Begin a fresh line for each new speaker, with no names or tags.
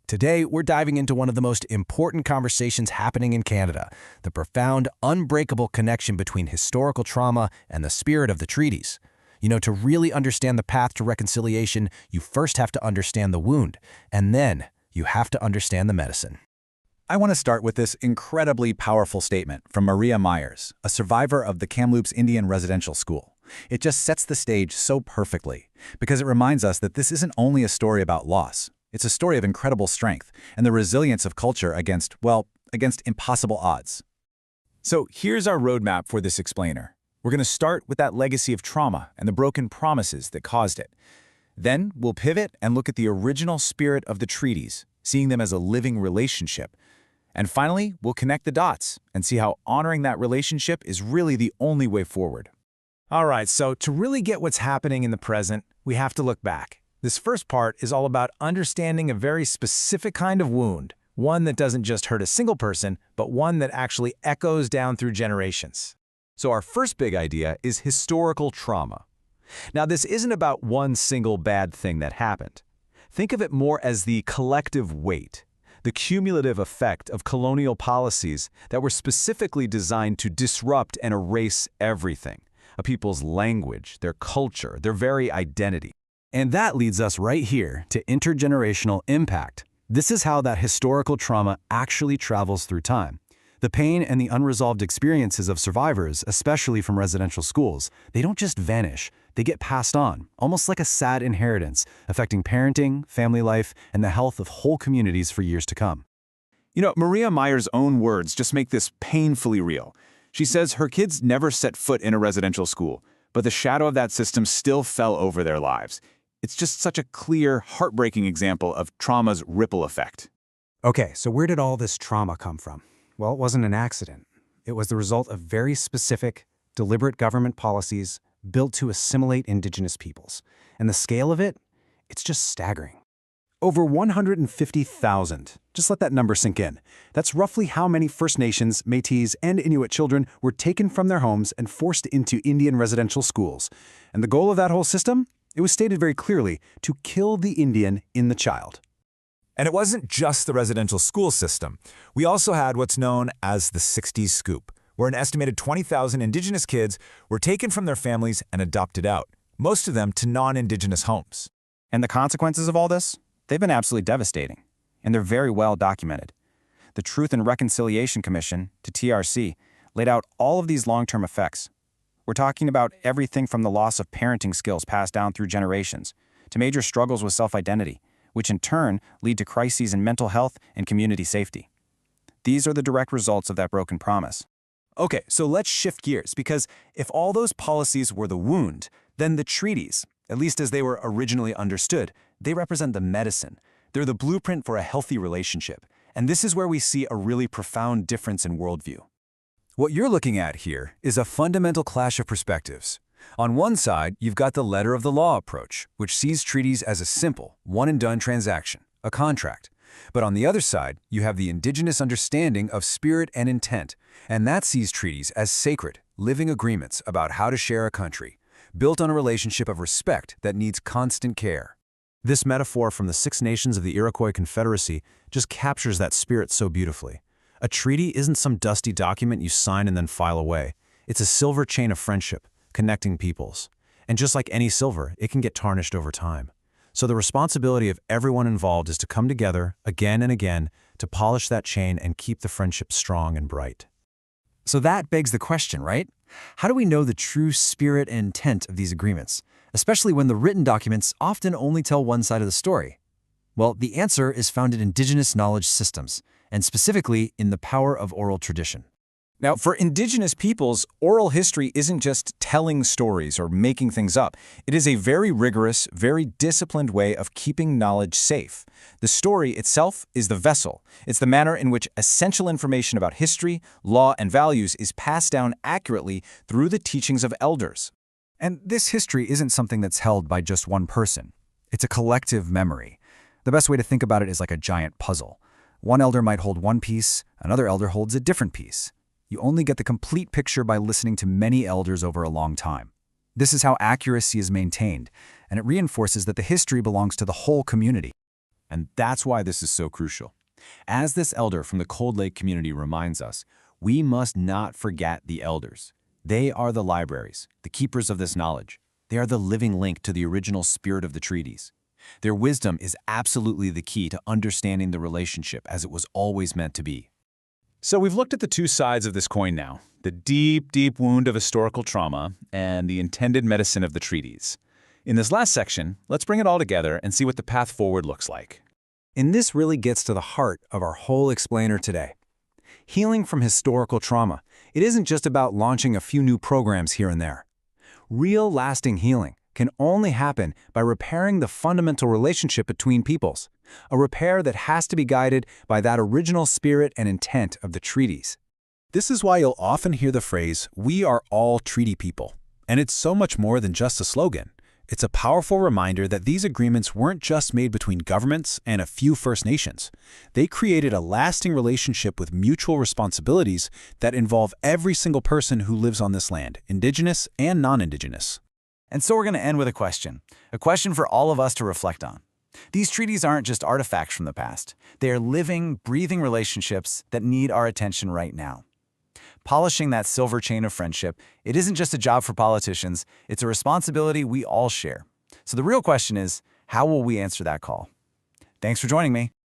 Today, we're diving into one of the most important conversations happening in Canada, the profound, unbreakable connection between historical trauma and the spirit of the treaties. To really understand the path to reconciliation, you first have to understand the wound, and then you have to understand the medicine.
I want to start with this incredibly powerful statement from Maria Myers, a survivor of the Kamloops Indian Residential School. It just sets the stage so perfectly, because it reminds us that this isn't only a story about loss. It's a story of incredible strength and the resilience of culture against impossible odds.
So here's our roadmap for this explainer. We're going to start with that legacy of trauma and the broken promises that caused it. Then we'll pivot and look at the original spirit of the treaties, seeing them as a living relationship. And finally, we'll connect the dots and see how honoring that relationship is really the only way forward.
All right, so to really get what's happening in the present, we have to look back. This first part is all about understanding a very specific kind of wound, one that doesn't just hurt a single person, but one that actually echoes down through generations.
So our first big idea is historical trauma. Now, this isn't about one single bad thing that happened. Think of it more as the collective weight, the cumulative effect of colonial policies that were specifically designed to disrupt and erase everything, a people's language, their culture, their very identity.
And that leads us right here to intergenerational impact. This is how that historical trauma actually travels through time. The pain and the unresolved experiences of survivors, especially from residential schools, they don't just vanish, they get passed on, almost like a sad inheritance, affecting parenting, family life, and the health of whole communities for years to come.
Maria Myers' own words just make this painfully real. She says her kids never set foot in a residential school, but the shadow of that system still fell over their lives. It's just such a clear, heartbreaking example of trauma's ripple effect.
Okay, so where did all this trauma come from? Well, it wasn't an accident. It was the result of very specific, deliberate government policies built to assimilate Indigenous peoples. And the scale of it, it's just staggering. Over 150,000. Just let that number sink in. That's roughly how many First Nations, Métis, and Inuit children were taken from their homes and forced into Indian residential schools. And the goal of that whole system? It was stated very clearly, to kill the Indian in the child.
And it wasn't just the residential school system. We also had what's known as the 60s scoop, where an estimated 20,000 Indigenous kids were taken from their families and adopted out, most of them to non-Indigenous homes.
And the consequences of all this? They've been absolutely devastating, and they're very well documented. The Truth and Reconciliation Commission, to TRC, laid out all of these long-term effects. We're talking about everything from the loss of parenting skills passed down through generations, to major struggles with self-identity, which in turn lead to crises in mental health and community safety. These are the direct results of that broken promise.
Okay, so let's shift gears, because if all those policies were the wound, then the treaties, at least as they were originally understood, they represent the medicine. They're the blueprint for a healthy relationship. And this is where we see a really profound difference in worldview.
What you're looking at here is a fundamental clash of perspectives. On one side, you've got the letter of the law approach, which sees treaties as a simple, one-and-done transaction, a contract. But on the other side, you have the Indigenous understanding of spirit and intent, and that sees treaties as sacred, living agreements about how to share a country, built on a relationship of respect that needs constant care.
This metaphor from the Six Nations of the Iroquois Confederacy just captures that spirit so beautifully. A treaty isn't some dusty document you sign and then file away. It's a silver chain of friendship, connecting peoples. And just like any silver, it can get tarnished over time. So the responsibility of everyone involved is to come together again and again to polish that chain and keep the friendship strong and bright.
So that begs the question, right? How do we know the true spirit and intent of these agreements, especially when the written documents often only tell one side of the story? Well, the answer is found in Indigenous knowledge systems, and specifically in the power of oral tradition.
Now, for Indigenous peoples, oral history isn't just telling stories or making things up. It is a very rigorous, very disciplined way of keeping knowledge safe. The story itself is the vessel. It's the manner in which essential information about history, law, and values is passed down accurately through the teachings of elders.
And this history isn't something that's held by just one person. It's a collective memory. The best way to think about it is like a giant puzzle. One elder might hold one piece, another elder holds a different piece. You only get the complete picture by listening to many elders over a long time. This is how accuracy is maintained, and it reinforces that the history belongs to the whole community.
And that's why this is so crucial. As this elder from the Cold Lake community reminds us, we must not forget the elders. They are the libraries, the keepers of this knowledge. They are the living link to the original spirit of the treaties. Their wisdom is absolutely the key to understanding the relationship as it was always meant to be.
So we've looked at the two sides of this coin now, the deep, deep wound of historical trauma and the intended medicine of the treaties. In this last section, let's bring it all together and see what the path forward looks like.
And this really gets to the heart of our whole explainer today. Healing from historical trauma. It isn't just about launching a few new programs here and there. Real lasting healing can only happen by repairing the fundamental relationship between peoples, a repair that has to be guided by that original spirit and intent of the treaties.
This is why you'll often hear the phrase, "We are all treaty people." And it's so much more than just a slogan. It's a powerful reminder that these agreements weren't just made between governments and a few First Nations. They created a lasting relationship with mutual responsibilities that involve every single person who lives on this land, Indigenous and non-Indigenous.
And so we're going to end with a question for all of us to reflect on. These treaties aren't just artifacts from the past. They are living, breathing relationships that need our attention right now. Polishing that silver chain of friendship, it isn't just a job for politicians, it's a responsibility we all share. So the real question is, how will we answer that call? Thanks for joining me.